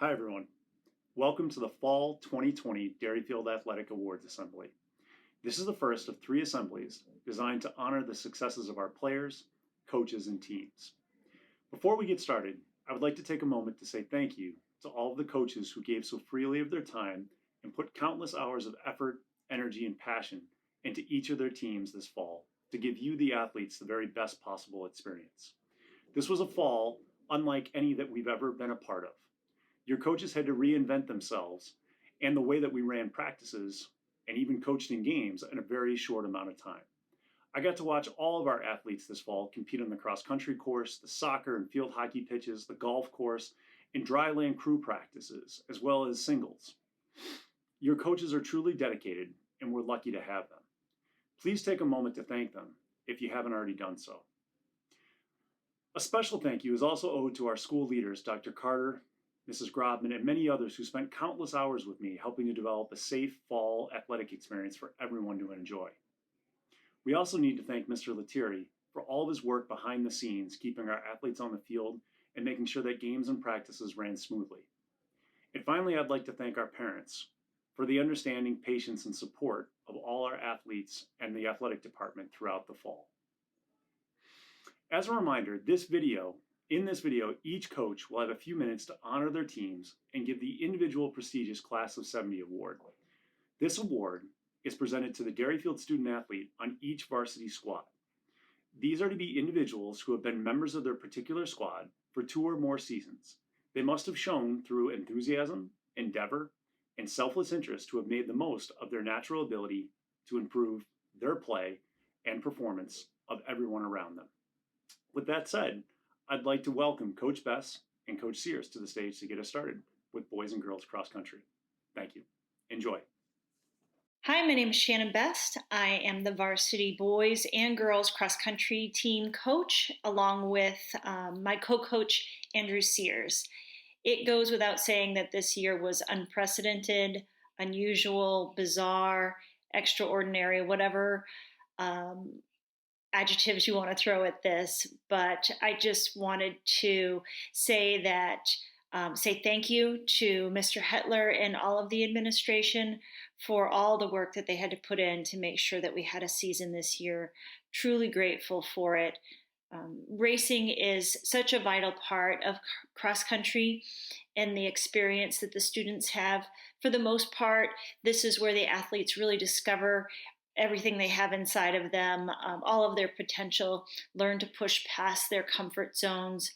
Hi everyone. Welcome to the Fall 2020 Derryfield Athletic Awards Assembly. This is the first of 3 assemblies designed to honor the successes of our players, coaches, and teams. Before we get started, I would like to take a moment to say thank you to all of the coaches who gave so freely of their time and put countless hours of effort, energy, and passion into each of their teams this fall to give you, the athletes, the very best possible experience. This was a fall unlike any that we've ever been a part of. Your coaches had to reinvent themselves and the way that we ran practices and even coached in games in a very short amount of time. I got to watch all of our athletes this fall compete on the cross-country course, the soccer and field hockey pitches, the golf course, and dryland crew practices, as well as singles. Your coaches are truly dedicated, and we're lucky to have them. Please take a moment to thank them if you haven't already done so. A special thank you is also owed to our school leaders, Dr. Carter, Mrs. Grobman, and many others who spent countless hours with me helping to develop a safe fall athletic experience for everyone to enjoy. We also need to thank Mr. Lettieri for all of his work behind the scenes, keeping our athletes on the field and making sure that games and practices ran smoothly. And finally, I'd like to thank our parents for the understanding, patience, and support of all our athletes and the athletic department throughout the fall. As a reminder, in this video, each coach will have a few minutes to honor their teams and give the individual prestigious Class of 70 award. This award is presented to the Derryfield student athlete on each varsity squad. These are to be individuals who have been members of their particular squad for 2 or more seasons. They must have shown through enthusiasm, endeavor, and selfless interest to have made the most of their natural ability to improve their play and performance of everyone around them. With that said, I'd like to welcome Coach Bess and Coach Sears to the stage to get us started with boys and girls cross country. Thank you. Enjoy. Hi, my name is Shannon Best. I am the varsity boys and girls cross country team coach, along with my co-coach, Andrew Sears. It goes without saying that this year was unprecedented, unusual, bizarre, extraordinary, whatever adjectives you want to throw at this, but I just wanted to say thank you to Mr. Hetler and all of the administration for all the work that they had to put in to make sure that we had a season this year. Truly grateful for it. Racing is such a vital part of cross country and the experience that the students have. For the most part, this is where the athletes really discover everything they have inside of them, all of their potential, learn to push past their comfort zones.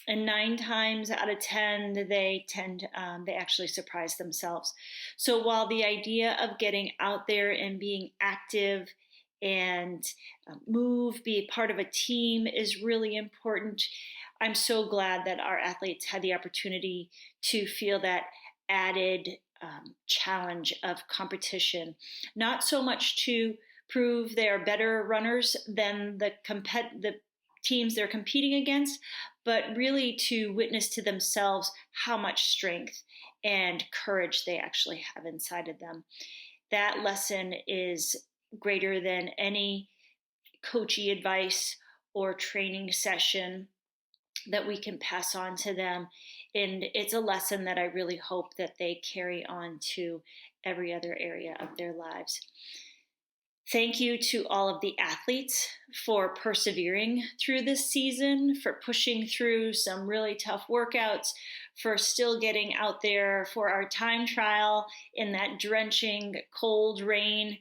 And 9 times out of 10, they actually surprise themselves. So while the idea of getting out there and being active and be part of a team is really important, I'm so glad that our athletes had the opportunity to feel that added challenge of competition, not so much to prove they're better runners than the teams they're competing against, but really to witness to themselves how much strength and courage they actually have inside of them. That lesson is greater than any coachy advice or training session that we can pass on to them. And it's a lesson that I really hope that they carry on to every other area of their lives. Thank you to all of the athletes for persevering through this season, for pushing through some really tough workouts, for still getting out there for our time trial in that drenching cold rain,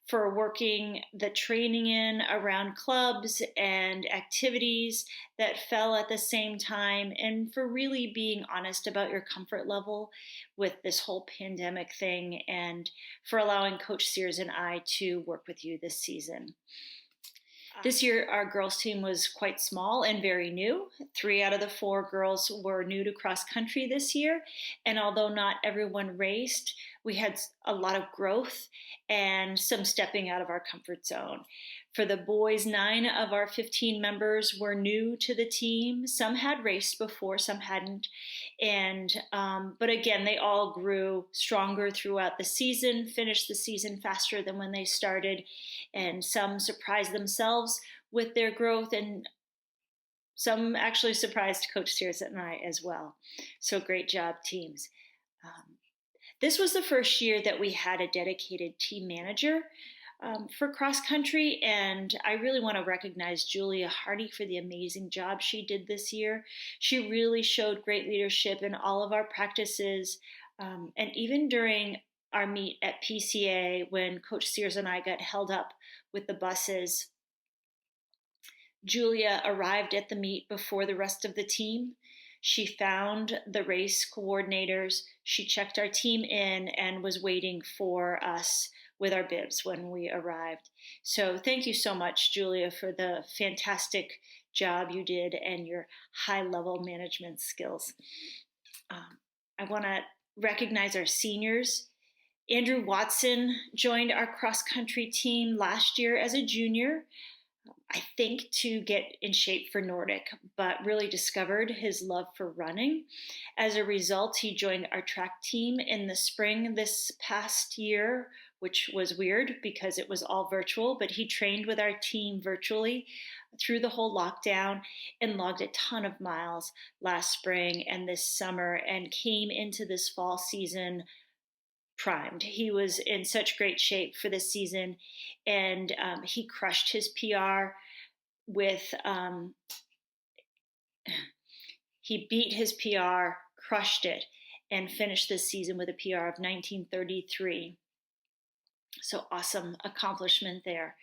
for working the training in around clubs and activities that fell at the same time, and for really being honest about your comfort level with this whole pandemic thing, and for allowing Coach Sears and I to work with you this season. This year, our girls team was quite small and very new. 3 out of the 4 girls were new to cross country this year. And although not everyone raced, we had a lot of growth and some stepping out of our comfort zone. For the boys, 9 of our 15 members were new to the team. Some had raced before, some hadn't. But again, they all grew stronger throughout the season, finished the season faster than when they started, and some surprised themselves with their growth, and some actually surprised Coach Sears and I as well. So great job, teams. This was the first year that we had a dedicated team manager for cross country, and I really want to recognize Julia Hardy for the amazing job she did this year. She really showed great leadership in all of our practices, and even during our meet at PCA when Coach Sears and I got held up with the buses. Julia arrived at the meet before the rest of the team. She found the race coordinators. She checked our team in and was waiting for us with our bibs when we arrived. So thank you so much, Julia, for the fantastic job you did and your high-level management skills. I want to recognize our seniors. Andrew Watson joined our cross-country team last year as a junior, I think to get in shape for Nordic, but really discovered his love for running. As a result, he joined our track team in the spring this past year, which was weird because it was all virtual, but he trained with our team virtually through the whole lockdown and logged a ton of miles last spring and this summer and came into this fall season primed. He was in such great shape for this season, and he crushed his PR with, he beat his PR, crushed it, and finished this season with a PR of 19:33. So awesome accomplishment there.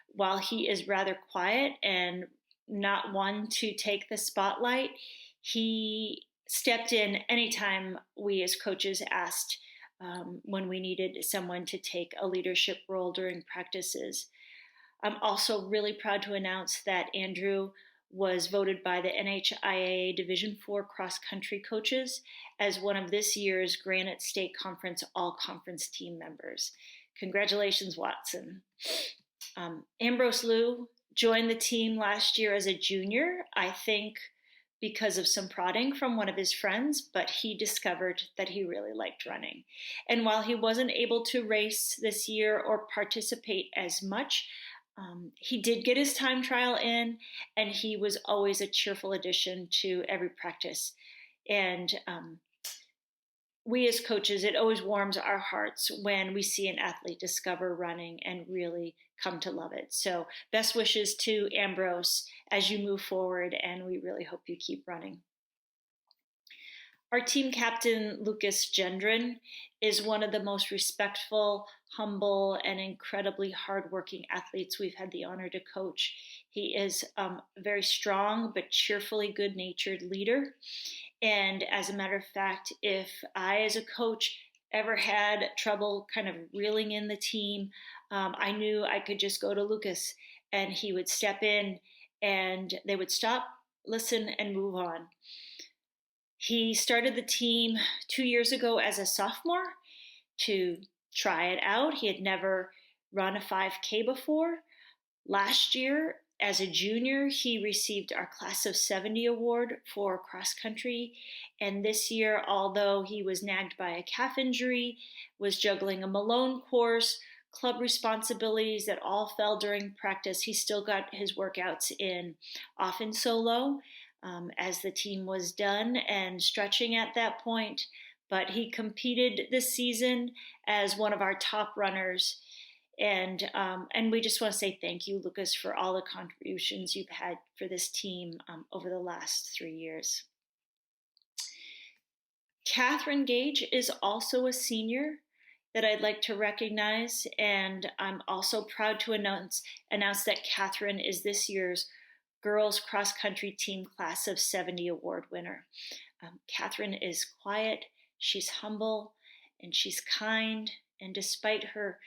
While he is rather quiet and not one to take the spotlight, he stepped in anytime we as coaches asked when we needed someone to take a leadership role during practices. I'm also really proud to announce that Andrew was voted by the NHIAA Division IV cross country coaches as one of this year's Granite State Conference all-conference team members. Congratulations, Watson. Ambrose Liu joined the team last year as a junior, I think because of some prodding from one of his friends, but he discovered that he really liked running. And while he wasn't able to race this year or participate as much, he did get his time trial in, and he was always a cheerful addition to every practice. And we as coaches, it always warms our hearts when we see an athlete discover running and really come to love it. So best wishes to Ambrose as you move forward, and we really hope you keep running. Our team captain, Lucas Gendron, is one of the most respectful, humble, and incredibly hardworking athletes we've had the honor to coach. He is a very strong but cheerfully good-natured leader. And as a matter of fact, if I, as a coach, ever had trouble kind of reeling in the team, I knew I could just go to Lucas and he would step in and they would stop, listen, and move on. He started the team 2 years ago as a sophomore to try it out. He had never run a 5K before. Last year, as a junior, he received our Class of 70 award for cross country. And this year, although he was nagged by a calf injury, was juggling a Malone course, club responsibilities that all fell during practice, he still got his workouts in, often solo, as the team was done and stretching at that point. But he competed this season as one of our top runners. And we just want to say thank you, Lucas, for all the contributions you've had for this team over the last 3 years. Catherine Gage is also a senior that I'd like to recognize, and I'm also proud to announce that Catherine is this year's Girls Cross Country Team Class of 70 award winner. Catherine is quiet, she's humble, and she's kind, and despite her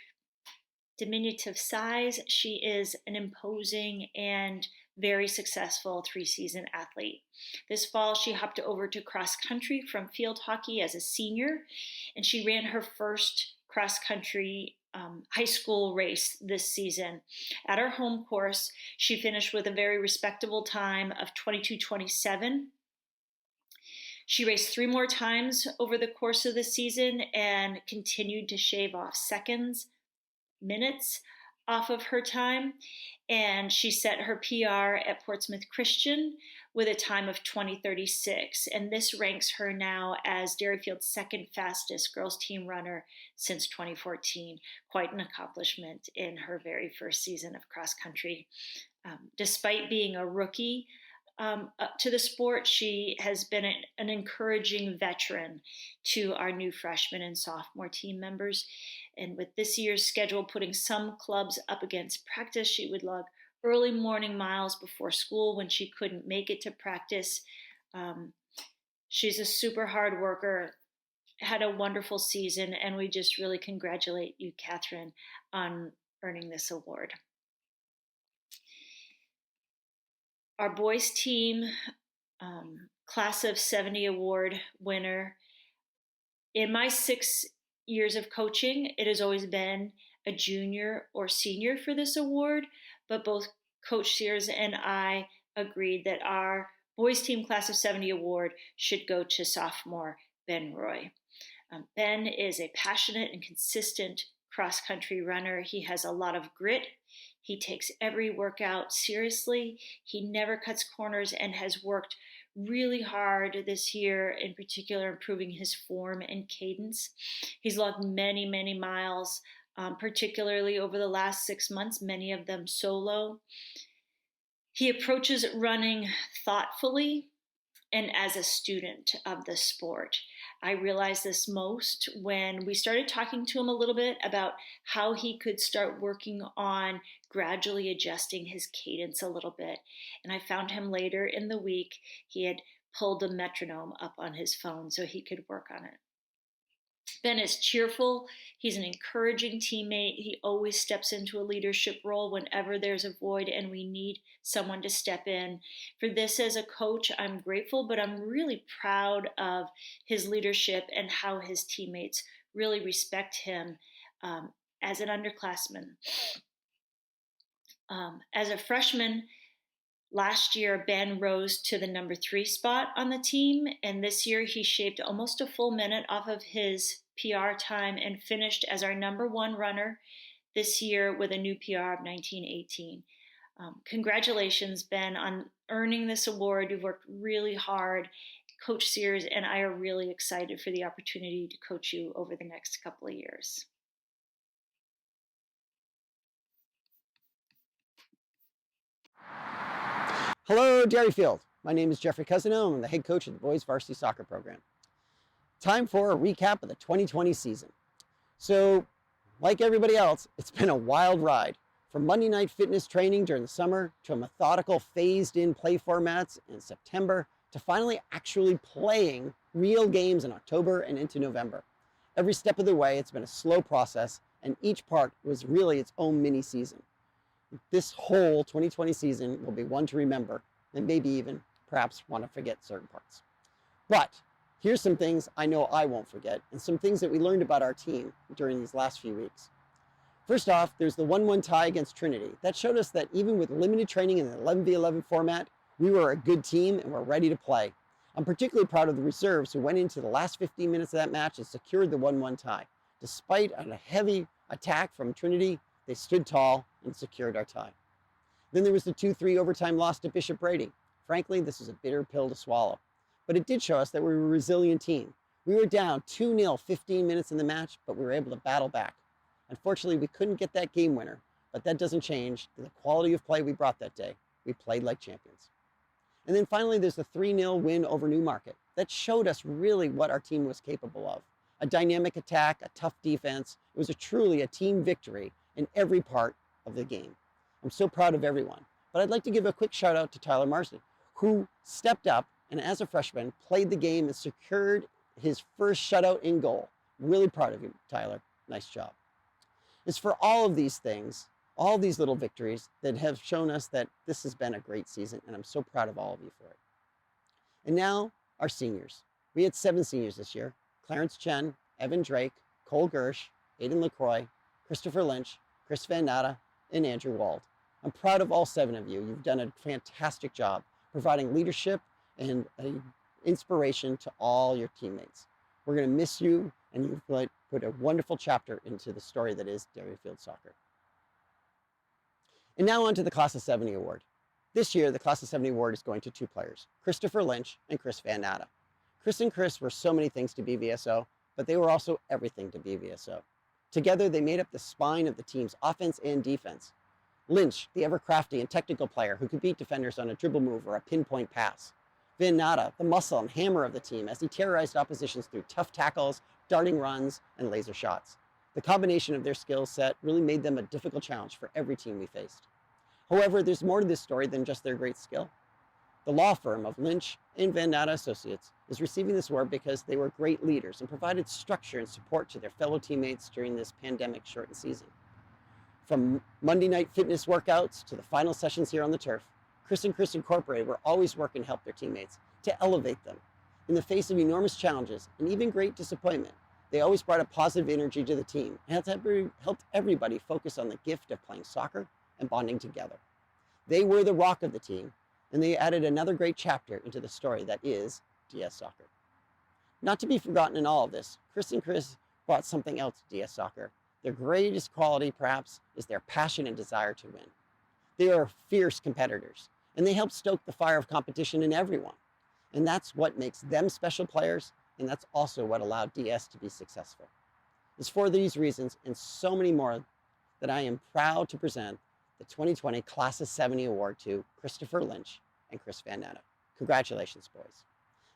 diminutive size, she is an imposing and very successful 3-season athlete. This fall, she hopped over to cross country from field hockey as a senior, and she ran her first cross country high school race this season. At our home course, she finished with a very respectable time of 22:27. She raced 3 more times over the course of the season and continued to shave off seconds, minutes off of her time, and she set her PR at Portsmouth Christian with a time of 20:36, and this ranks her now as Derryfield's second fastest girls team runner since 2014. Quite an accomplishment in her very first season of cross country. Despite being a rookie to the sport, she has been an encouraging veteran to our new freshman and sophomore team members. And with this year's schedule putting some clubs up against practice, she would log early morning miles before school when she couldn't make it to practice. She's a super hard worker, had a wonderful season, and we just really congratulate you, Catherine, on earning this award. Our boys team, class of 70 award winner. In my 6 years of coaching, it has always been a junior or senior for this award, but both Coach Sears and I agreed that our boys team class of 70 award should go to sophomore Ben Roy. Ben is a passionate and consistent cross-country runner. He has a lot of grit. He takes every workout seriously. He never cuts corners and has worked really hard this year, in particular, improving his form and cadence. He's logged many, many miles, particularly over the last 6 months, many of them solo. He approaches running thoughtfully and as a student of the sport. I realized this most when we started talking to him a little bit about how he could start working on gradually adjusting his cadence a little bit. And I found him later in the week, he had pulled a metronome up on his phone so he could work on it. Ben is cheerful. He's an encouraging teammate. He always steps into a leadership role whenever there's a void and we need someone to step in. For this, as a coach, I'm grateful, but I'm really proud of his leadership and how his teammates really respect him as an underclassman. As a freshman, last year, Ben rose to the number 3 spot on the team, and this year he shaved almost a full minute off of his PR time and finished as our number 1 runner this year with a new PR of 19:18. Congratulations, Ben, on earning this award. You've worked really hard. Coach Sears and I are really excited for the opportunity to coach you over the next couple of years. Hello, Derryfield. My name is Jeffrey Cousino. I'm the head coach of the boys varsity soccer program. Time for a recap of the 2020 season. So, like everybody else, it's been a wild ride. From Monday night fitness training during the summer to a methodical phased-in play formats in September to finally actually playing real games in October and into November. Every step of the way, it's been a slow process, and each part was really its own mini season. This whole 2020 season will be one to remember, and maybe even perhaps want to forget certain parts. But here's some things I know I won't forget, and some things that we learned about our team during these last few weeks. First off, there's the 1-1 tie against Trinity. That showed us that even with limited training in the 11v11 format, we were a good team and were ready to play. I'm particularly proud of the reserves who went into the last 15 minutes of that match and secured the 1-1 tie. Despite a heavy attack from Trinity, they stood tall and secured our tie. Then there was the 2-3 overtime loss to Bishop Brady. Frankly, this was a bitter pill to swallow. But it did show us that we were a resilient team. We were down 2-0 15 minutes in the match, but we were able to battle back. Unfortunately, we couldn't get that game winner, but that doesn't change the quality of play we brought that day. We played like champions. And then finally, there's the 3-0 win over Newmarket. That showed us really what our team was capable of. A dynamic attack, a tough defense. It was truly a team victory in every part of the game. I'm so proud of everyone. But I'd like to give a quick shout out to Tyler Marsden, who stepped up and as a freshman played the game and secured his first shutout in goal. Really proud of you, Tyler. Nice job. It's for all of these things, all these little victories that have shown us that this has been a great season, and I'm so proud of all of you for it. And now, our seniors. We had 7 seniors this year: Clarence Chen, Evan Drake, Cole Gersh, Aiden LaCroix, Christopher Lynch, Chris Van Natta, and Andrew Wald. I'm proud of all 7 of you. You've done a fantastic job providing leadership and inspiration to all your teammates. We're going to miss you, and you've put a wonderful chapter into the story that is Derryfield soccer. And now on to the Class of 70 award. This year, the Class of 70 award is going to two players, Christopher Lynch and Chris Van Natta. Chris and Chris were so many things to BVSO, but they were also everything to BVSO. Together, they made up the spine of the team's offense and defense. Lynch, the ever-crafty and technical player who could beat defenders on a dribble move or a pinpoint pass. Van Natta, the muscle and hammer of the team as he terrorized oppositions through tough tackles, darting runs, and laser shots. The combination of their skill set really made them a difficult challenge for every team we faced. However, there's more to this story than just their great skill. The law firm of Lynch and Van Natta Associates is receiving this award because they were great leaders and provided structure and support to their fellow teammates during this pandemic-shortened season. From Monday night fitness workouts to the final sessions here on the turf, Chris and Chris Incorporated were always working to help their teammates, to elevate them. In the face of enormous challenges and even great disappointment, they always brought a positive energy to the team and helped everybody focus on the gift of playing soccer and bonding together. They were the rock of the team, and they added another great chapter into the story that is DS Soccer. Not to be forgotten in all of this, Chris and Chris brought something else to DS Soccer. Their greatest quality, perhaps, is their passion and desire to win. They are fierce competitors, and they help stoke the fire of competition in everyone. And that's what makes them special players, and that's also what allowed DS to be successful. It's for these reasons and so many more that I am proud to present the 2020 Class of 70 Award to Christopher Lynch and Chris Van Natta. Congratulations, boys.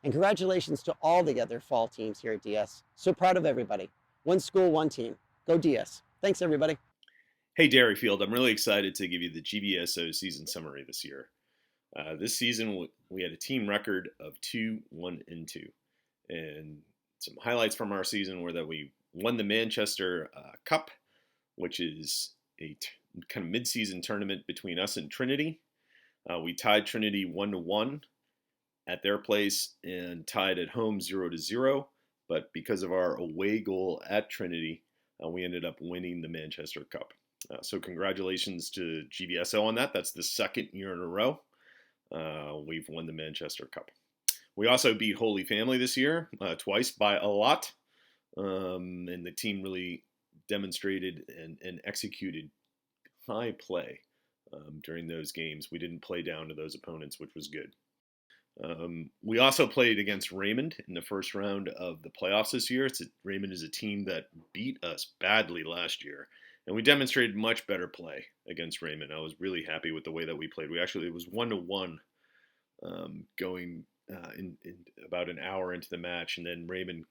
And congratulations to all the other fall teams here at DS. So proud of everybody. One school, one team. Go DS. Thanks, everybody. Hey, Derryfield, I'm really excited to give you the GBSO season summary this year. This season, we had a team record of 2-1-2. And some highlights from our season were that we won the Manchester Cup, which is a kind of mid-season tournament between us and Trinity. We tied Trinity 1-1 at their place and tied at home 0-0. But because of our away goal at Trinity, we ended up winning the Manchester Cup. So congratulations to GBSO on that. That's the second year in a row we've won the Manchester Cup. We also beat Holy Family this year, twice by a lot. And the team really demonstrated and executed high play during those games. We didn't play down to those opponents, which was good. We also played against Raymond in the first round of the playoffs this year. Raymond is a team that beat us badly last year, and we demonstrated much better play against Raymond. I was really happy with the way that we played. It was 1-1 going in about an hour into the match, and then Raymond,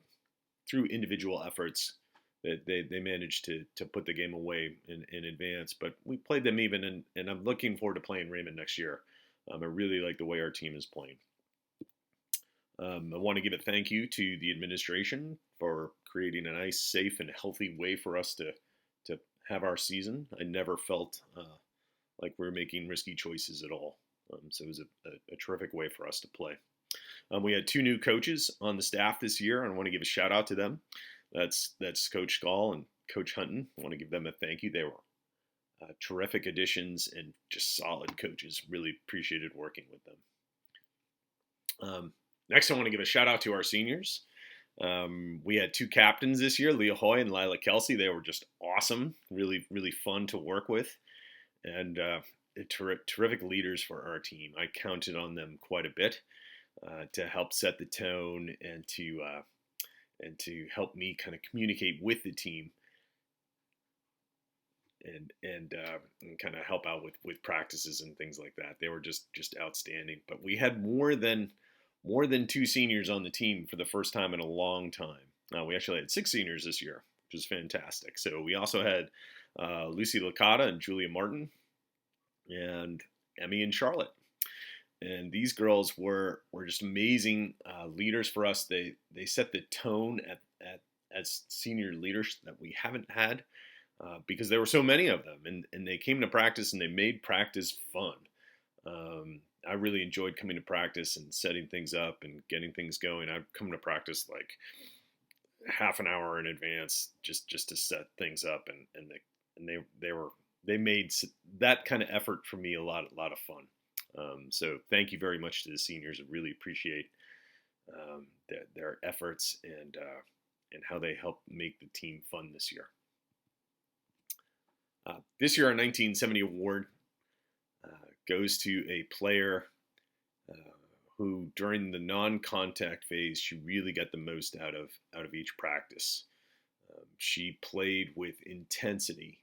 through individual efforts, they managed to put the game away in advance. But we played them even, and I'm looking forward to playing Raymond next year. I really like the way our team is playing. I want to give a thank you to the administration for creating a nice, safe, and healthy way for us to have our season. I never felt like we were making risky choices at all. So it was a terrific way for us to play. We had two new coaches on the staff this year, and I want to give a shout out to them. That's Coach Schall and Coach Hunton. I want to give them a thank you. They were terrific additions and just solid coaches. Really appreciated working with them. Next, I want to give a shout out to our seniors. We had two captains this year, Leah Hoy and Lila Kelsey. They were just awesome, really, really fun to work with, and terrific leaders for our team. I counted on them quite a bit to help set the tone and to help me kind of communicate with the team and kind of help out with practices and things like that. They were just outstanding. But we had more than two seniors on the team for the first time in a long time. We actually had 6 seniors this year, which is fantastic. So we also had Lucy Licata and Julia Martin and Emmy and Charlotte. And these girls were just amazing leaders for us. They set the tone as senior leaders that we haven't had because there were so many of them. And they came to practice and they made practice fun. I really enjoyed coming to practice and setting things up and getting things going. I'd come to practice like half an hour in advance just to set things up, and they made that kind of effort for me a lot of fun. So thank you very much to the seniors. I really appreciate their efforts and how they help make the team fun this year. This year, our 1970 award goes to a player who, during the non-contact phase, she really got the most out of each practice. She played with intensity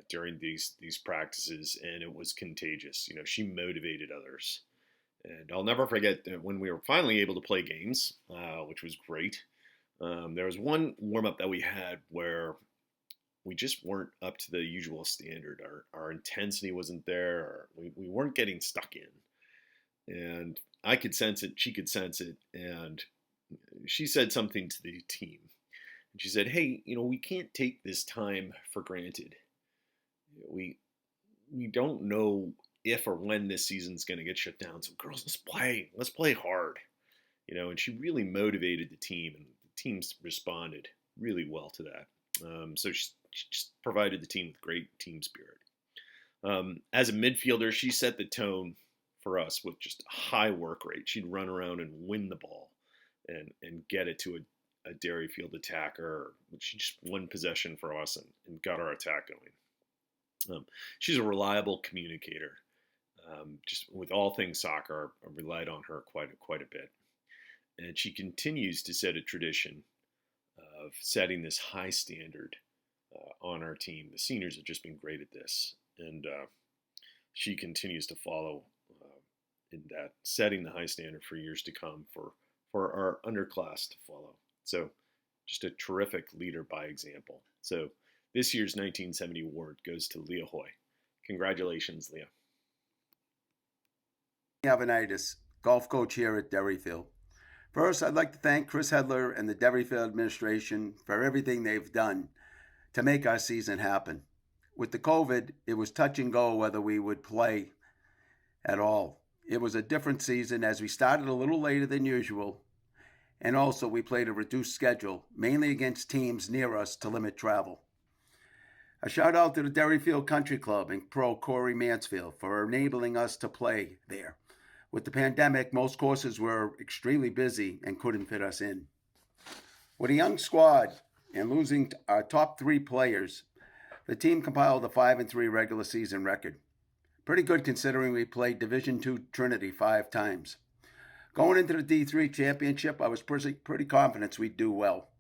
during these practices, and it was contagious. She motivated others. And I'll never forget that when we were finally able to play games, which was great. There was one warm-up that we had where we just weren't up to the usual standard. Our intensity wasn't there, or we weren't getting stuck in. And I could sense it, she could sense it, and she said something to the team. And she said, hey, we can't take this time for granted. We don't know if or when this season's going to get shut down. So girls, let's play hard. And she really motivated the team, and the team responded really well to that. So she just provided the team with great team spirit. As a midfielder, she set the tone for us with just a high work rate. She'd run around and win the ball and get it to a Derryfield attacker. She just won possession for us and got our attack going. She's a reliable communicator. Just with all things soccer, I relied on her quite a bit. And she continues to set a tradition of setting this high standard on our team. The seniors have just been great at this. And she continues to follow in that, setting the high standard for years to come for our underclass to follow. So just a terrific leader by example. So this year's 1970 award goes to Leah Hoy. Congratulations, Leah. Avanitis, golf coach here at Derryfield. First, I'd like to thank Chris Hedler and the Derryfield administration for everything they've done to make our season happen. With the COVID, it was touch and go whether we would play at all. It was a different season as we started a little later than usual, and also we played a reduced schedule, mainly against teams near us to limit travel. A shout out to the Derryfield Country Club and Pro Corey Mansfield for enabling us to play there. With the pandemic, most courses were extremely busy and couldn't fit us in. With a young squad and losing our top 3 players, the team compiled a 5-3 regular season record. Pretty good considering we played Division II Trinity 5 times. Going into the D3 championship, I was pretty confident we'd do well.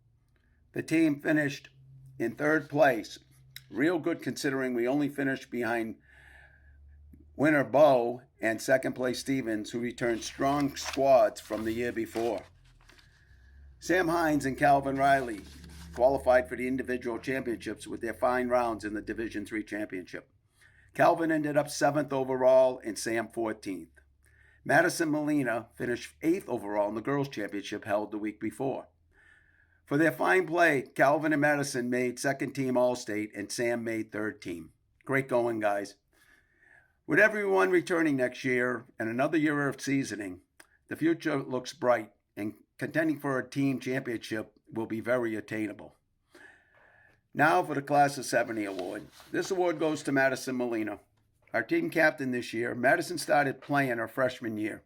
The team finished in 3rd place. Real good considering we only finished behind winner Bo and 2nd place Stevens, who returned strong squads from the year before. Sam Hines and Calvin Riley qualified for the individual championships with their fine rounds in the Division III championship. Calvin ended up 7th overall and Sam 14th. Madison Molina finished 8th overall in the girls' championship held the week before. For their fine play, Calvin and Madison made 2nd team All-State and Sam made 3rd team. Great going, guys. With everyone returning next year and another year of seasoning, the future looks bright, and contending for a team championship will be very attainable. Now for the Class of 70 award. This award goes to Madison Molina. Our team captain this year, Madison started playing her freshman year.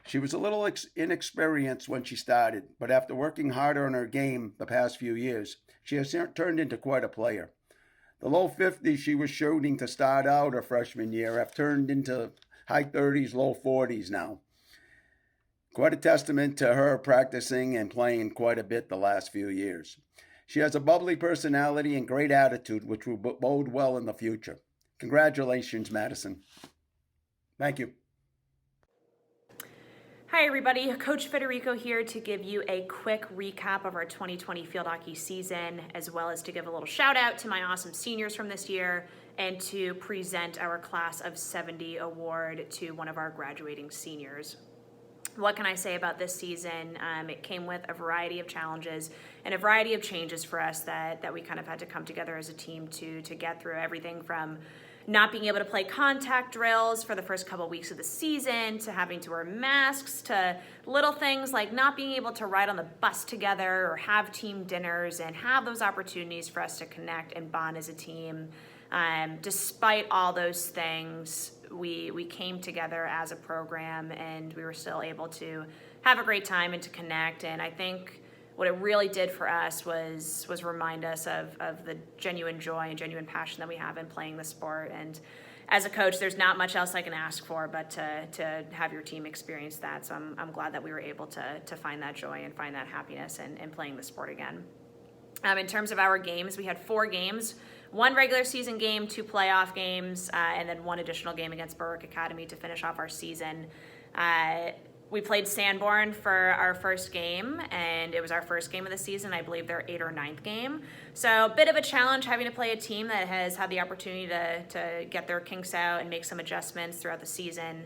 She was a little inexperienced when she started, but after working harder on her game the past few years, she has turned into quite a player. The low 50s she was shooting to start out her freshman year have turned into high 30s, low 40s now. Quite a testament to her practicing and playing quite a bit the last few years. She has a bubbly personality and great attitude, which will bode well in the future. Congratulations, Madison. Thank you. Hi everybody, Coach Federico here to give you a quick recap of our 2020 field hockey season, as well as to give a little shout out to my awesome seniors from this year and to present our Class of 70 award to one of our graduating seniors. What can I say about this season? It came with a variety of challenges and a variety of changes for us that we kind of had to come together as a team to get through. Everything from not being able to play contact drills for the first couple weeks of the season, to having to wear masks, to little things like not being able to ride on the bus together or have team dinners and have those opportunities for us to connect and bond as a team. Despite all those things, we came together as a program and we were still able to have a great time and to connect. And I think what it really did for us was remind us of the genuine joy and genuine passion that we have in playing the sport. And as a coach, there's not much else I can ask for but to have your team experience that. So I'm glad that we were able to find that joy and find that happiness in playing the sport again. In terms of our games, we had 4 games, 1 regular season game, 2 playoff games, and then 1 additional game against Berwick Academy to finish off our season. We played Sanborn for our first game, and it was our first game of the season. I believe their 8th or 9th game. So a bit of a challenge having to play a team that has had the opportunity to get their kinks out and make some adjustments throughout the season.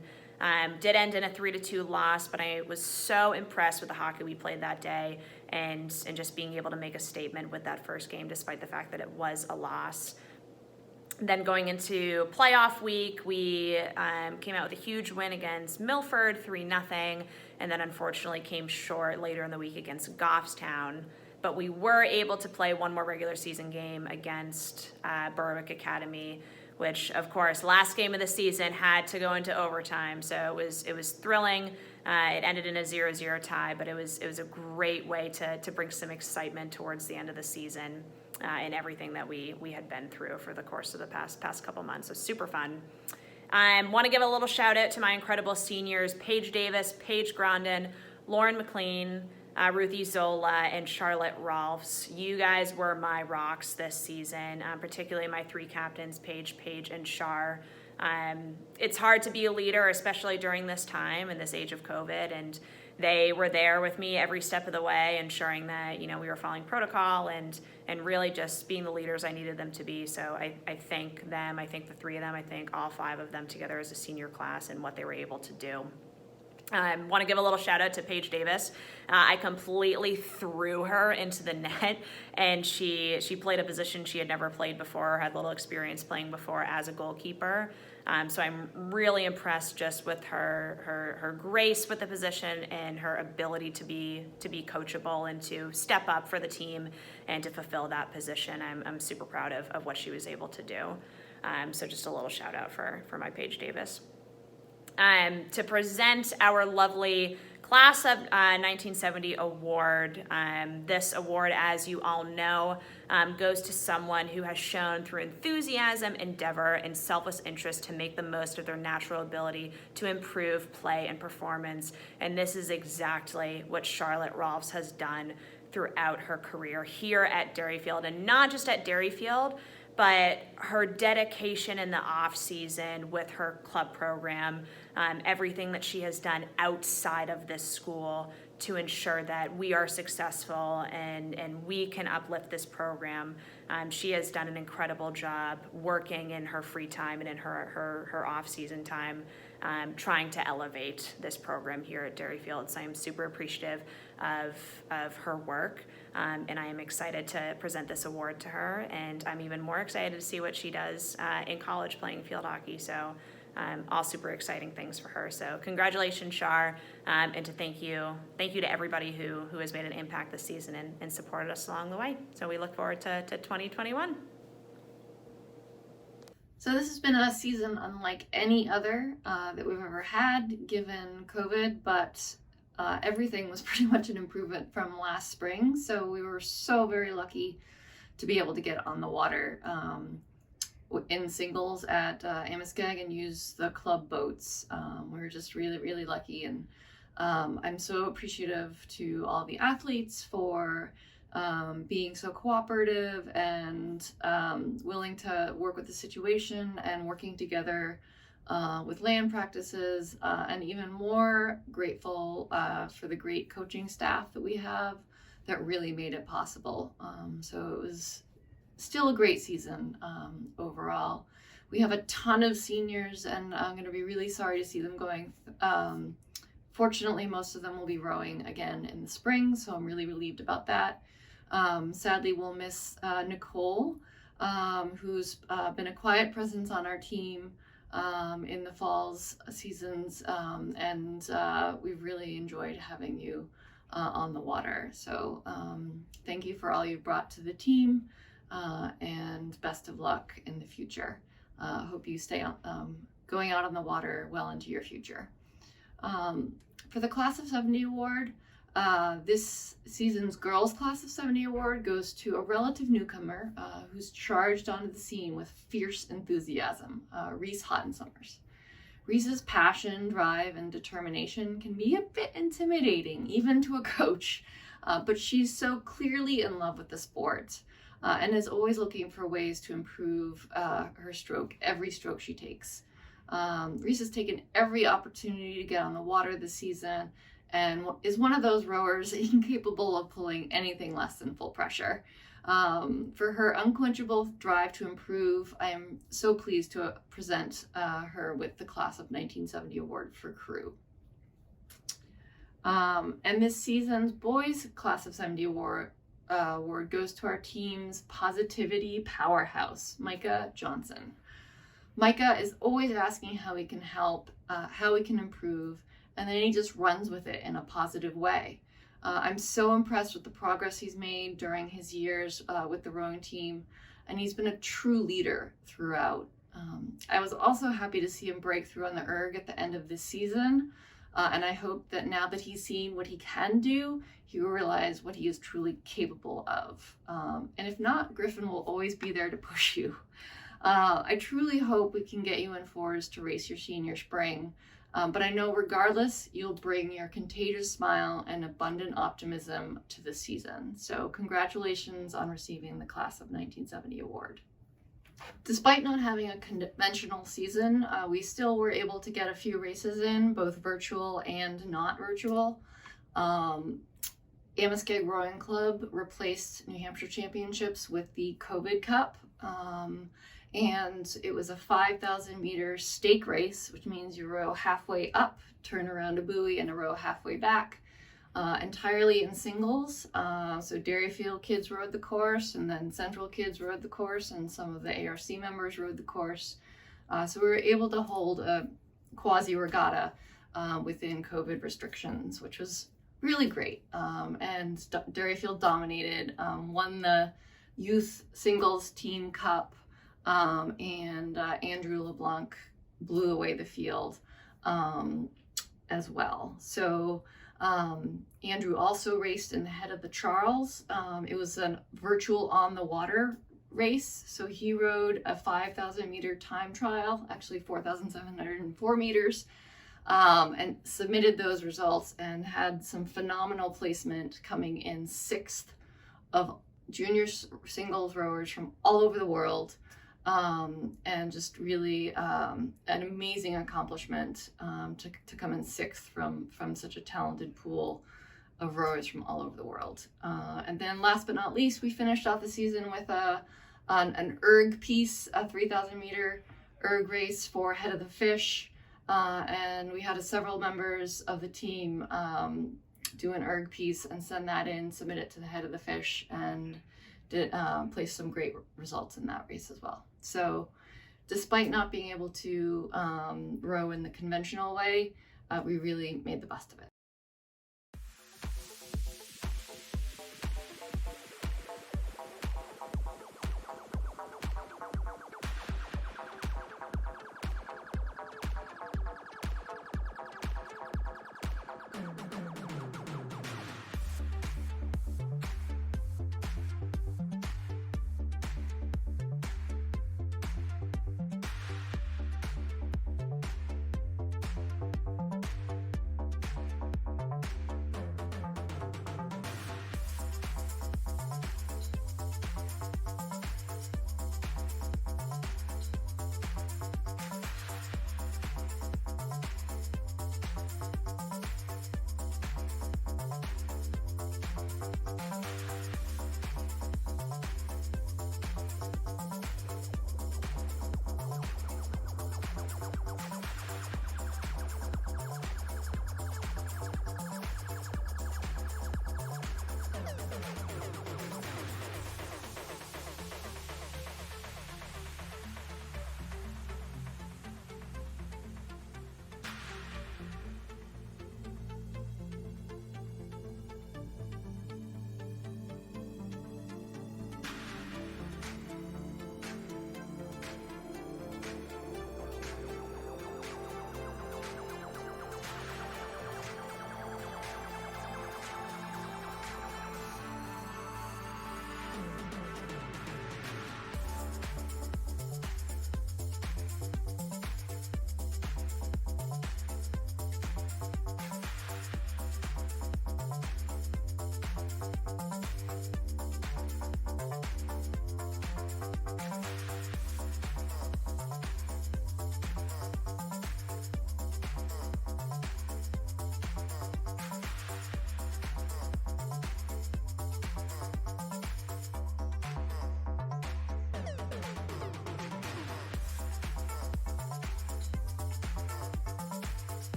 Did end in a 3-2 loss, but I was so impressed with the hockey we played that day and just being able to make a statement with that first game despite the fact that it was a loss. Then going into playoff week, we came out with a huge win against Milford, 3-0, and then unfortunately came short later in the week against Goffstown. But we were able to play 1 more regular season game against Berwick Academy, which, of course, last game of the season had to go into overtime. So it was thrilling. It ended in a 0-0 tie, but it was a great way to bring some excitement towards the end of the season. And everything that we had been through for the course of the past couple months. So super fun. Want to give a little shout out to my incredible seniors, Paige Davis, Paige Grondin, Lauren McLean, Ruthie Zola, and Charlotte Rolfs. You guys were my rocks this season, particularly my 3 captains, Paige, and Char. It's hard to be a leader, especially during this time and this age of COVID, and they were there with me every step of the way, ensuring that, we were following protocol and really just being the leaders I needed them to be. So I thank them. I thank the 3 of them. I thank all 5 of them together as a senior class and what they were able to do. Want to give a little shout out to Paige Davis. I completely threw her into the net, and she played a position she had never played before, had little experience playing before as a goalkeeper. So I'm really impressed just with her grace with the position and her ability to be coachable and to step up for the team and to fulfill that position. I'm super proud of what she was able to do. So just a little shout out for my Paige Davis. To present our lovely Class of 1970 award. This award, as you all know, goes to someone who has shown through enthusiasm, endeavor, and selfless interest to make the most of their natural ability to improve play and performance. And this is exactly what Charlotte Rolfs has done throughout her career here at Derryfield, and not just at Derryfield, but her dedication in the off season with her club program, everything that she has done outside of this school to ensure that we are successful and we can uplift this program. She has done an incredible job working in her free time and in her off season time, trying to elevate this program here at Derryfield. So I am super appreciative of her work. And I am excited to present this award to her, and I'm even more excited to see what she does in college playing field hockey. So all super exciting things for her. So congratulations, Char, and to thank you to everybody who has made an impact this season and supported us along the way. So we look forward to 2021. So this has been a season unlike any other that we've ever had, given COVID, but everything was pretty much an improvement from last spring. So we were so very lucky to be able to get on the water in singles at Amoskeag and use the club boats. We were just really, really lucky. And I'm so appreciative to all the athletes for being so cooperative and willing to work with the situation and working together with land practices, and even more grateful for the great coaching staff that we have that really made it possible. So it was still a great season overall. We have a ton of seniors, and I'm going to be really sorry to see them going. Fortunately, most of them will be rowing again in the spring, so I'm really relieved about that. Sadly, we'll miss Nicole, who's been a quiet presence on our team in the falls seasons, and we've really enjoyed having you on the water. So thank you for all you've brought to the team, and best of luck in the future. Hope you stay going out on the water well into your future. For the Class of 70 award, This season's Girls Class of 70 award goes to a relative newcomer who's charged onto the scene with fierce enthusiasm, Reese Hottensummers. Reese's passion, drive, and determination can be a bit intimidating, even to a coach, but she's so clearly in love with the sport and is always looking for ways to improve her stroke, every stroke she takes. Reese has taken every opportunity to get on the water this season and is one of those rowers incapable of pulling anything less than full pressure. For her unquenchable drive to improve, I am so pleased to present her with the Class of 1970 Award for Crew. And this season's Boys Class of 70 Award goes to our team's positivity powerhouse, Micah Johnson. Micah is always asking how he can help, how he can improve, and then he just runs with it in a positive way. I'm so impressed with the progress he's made during his years with the rowing team, and he's been a true leader throughout. I was also happy to see him break through on the erg at the end of this season, and I hope that now that he's seen what he can do, he will realize what he is truly capable of. And if not, Griffin will always be there to push you. I truly hope we can get you in fours to race your senior spring. But I know regardless, you'll bring your contagious smile and abundant optimism to the season. So congratulations on receiving the Class of 1970 award. Despite not having a conventional season, we still were able to get a few races in, both virtual and not virtual. Amoskeag Rowing Club replaced New Hampshire Championships with the COVID Cup. And it was a 5,000 meter stake race, which means you row halfway up, turn around a buoy, and a row halfway back, entirely in singles. So Derryfield kids rowed the course, and then Central kids rowed the course, and some of the ARC members rowed the course. So we were able to hold a quasi-regatta within COVID restrictions, which was really great. And Derryfield dominated, won the Youth Singles Team Cup, and Andrew LeBlanc blew away the field as well. So Andrew also raced in the head of the Charles. It was a virtual on the water race. So he rowed a 5,000 meter time trial, actually 4,704 meters, and submitted those results and had some phenomenal placement, coming in 6th of junior singles rowers from all over the world. And just really an amazing accomplishment to come in 6th from such a talented pool of rowers from all over the world. And then last but not least, we finished off the season with an erg piece, a 3,000 meter erg race for Head of the Fish. And we had several members of the team do an erg piece and send that in, submit it to the Head of the Fish, and did place some great results in that race as well. So despite not being able to row in the conventional way, we really made the best of it.